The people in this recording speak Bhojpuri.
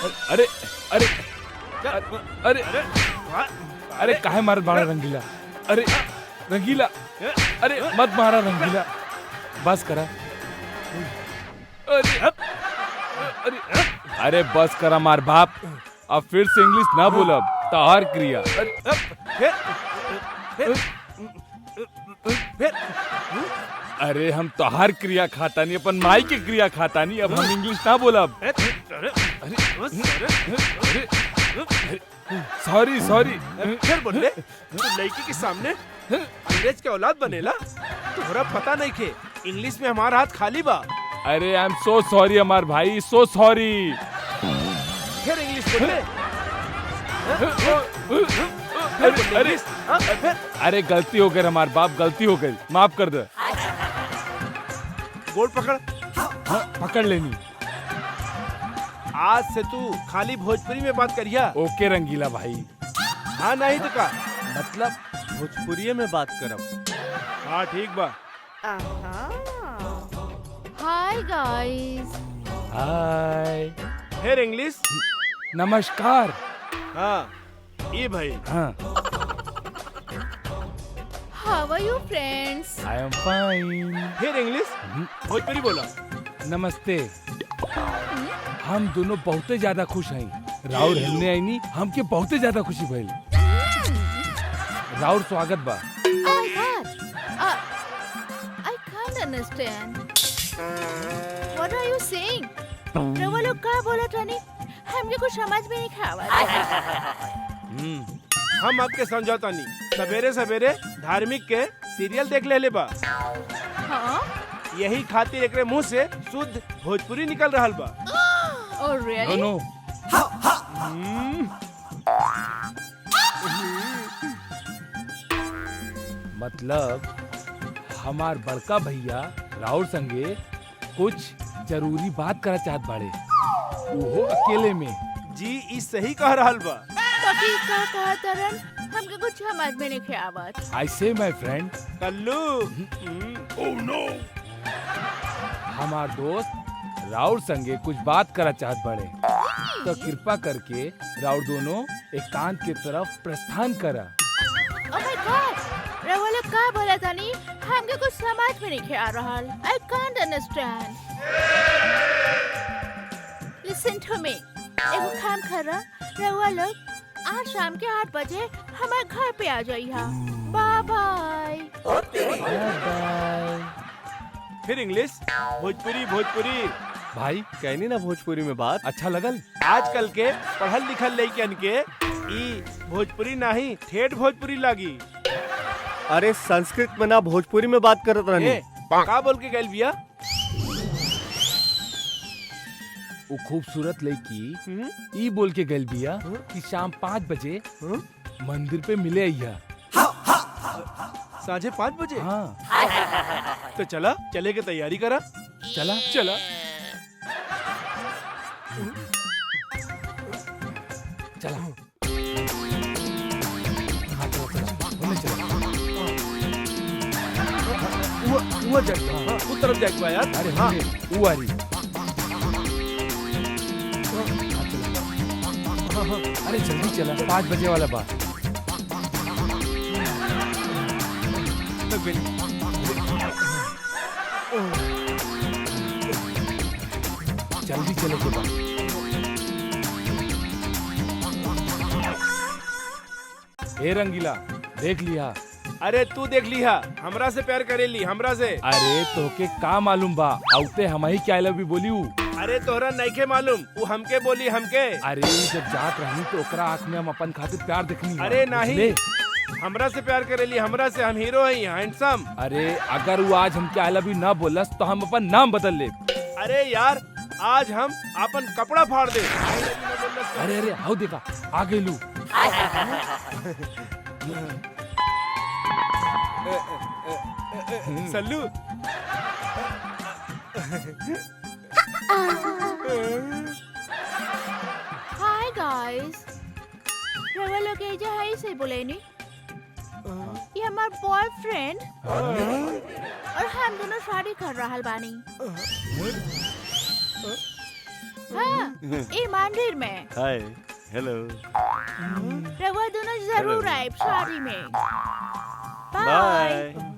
अरे अरे अरे अरे काहे मारत बाड़ा रंगीला? अरे रंगीला, अरे मत मारा रंगीला, बस करा। अरे अरे अरे बस करा मार बाप, अब फिर से इंग्लिश ना बोलब। तहार क्रिया। अरे हम तहार क्रिया खाता नहीं, अपन माई के क्रिया खाता नहीं। अब हम इंग्लिश ना बोलब। Sorry sorry. फिर बोले तू लड़की के सामने अंग्रेज के औलाद बनेला? तोहरा पता नहीं के इंग्लिश में हमारा हाथ खाली बा। अरे आई एम सो सॉरी हमार भाई, सो सॉरी। फिर इंग्लिश बोले। अरे अरे गलती हो गई हमार बाप, गलती हो गई, माफ कर दे। गोड़ पकड़। हाँ, पकड़ लेनी। आज से तू खाली भोजपुरी में बात करिया। ओके रंगीला भाई। हाँ नहीं तो का मतलब भोजपुरी में बात करब। हाँ ठीक बा। Hi guys. हाय। फिर इंग्लिश। नमस्कार। हाँ ये भाई। हाँ। How are you friends? I am fine. फिर इंग्लिश। भोजपुरी बोला। नमस्ते। हम दोनों बहुते ज्यादा खुश हैं। राउर हमने आई नी, हमके बहुते ज्यादा खुशी भइल। राउर स्वागत बा। Oh my God. I can't understand. What are you saying? रवा लोग का बोला तानी? हमके कुछ समझ में नहीं खावा। हम आपके समझौता नहीं। सवेरे सवेरे धार्मिक के सीरियल देख ले बा। हाँ? यही खातिर एकरे मुंह से शुद्ध भोजपुरी निकल रहा बा। Oh really? नो मतलब हमार बड़का भैया राउर संगे कुछ जरूरी बात करा चाहत बाड़े, वो अकेले में। जी इस सही कह रहा बा। बाकी का कहा तरन? हमके कुछ समझ में नहीं खावत। आई से माय फ्रेंड, कल्लू। ओह नो, हमार दोस्त राउर संगे कुछ बात करा चाहत बाड़े, तो कृपा करके राउर दोनों एकांत की तरफ प्रस्थान करा। Oh my God. रवा लोग का बोला तानी? हमके कुछ समझ में नहीं आ रहा। I can't understand. Listen to me. एगो काम करा, रवा लोग आज शाम के 8 बजे हमारे घर पे आ जाइए। Bye bye. फिर इंग्लिश। भोजपुरी भोजपुरी। भाई कहनी ना भोजपुरी में बात। अच्छा लगल? आजकल के पढ़ल लिखल लइकन के ई भोजपुरी नहीं ठेठ भोजपुरी लागी। अरे संस्कृत में ना भोजपुरी में बात करत रहनी। का बोल के गैल बिया? वो खूबसूरत लड़की ई बोल के गल बिया कि शाम 5 बजे मंदिर पे मिले आइया। साझे 5 बजे। हाँ तो चला, चले के तैयारी करा। चला चला। चला। हाँ चला चला, होने चला। वो जाएगा। हाँ, उस तरफ जाएगा यार। अरे हाँ। होने, वो आ रही। हाँ, चला। अरे जल्दी चला, 5 बजे वाला बात। जल्दी चलो के बाद। ए रंगीला, देख लिया? अरे तू देख लिहा, हमरा से प्यार करेली, हमरा से। अरे तोके का मालूम बा, आउते हम ही क्या लव यू बोली हूँ। अरे तोहरा नइखे मालूम, वो हमके बोली हमके। अरे जब जात रहनी तो ओकरा आँख में हम अपन खातिर प्यार देखनी। अरे नहीं, हमरा से प्यार करेली, हमरा से। हम हीरो हैं, हैंडसम। अरे अगर वो आज हमके आई लव यू ना बोलस तो हम अपन नाम बदल ले। अरे यार आज हम अपन कपड़ा फाड़ दे। अरे अरे हाउ देखा, आ गई लू। सल्लू। Hi guys. रवा लोग एजा है से बोले नी? ये हमार बॉयफ्रेंड और हम दोनों शादी कर रहल बानी। हाँ ये मंदिर में हाय हेलो रवा दोनों जरूर आए शादी में बाय बाय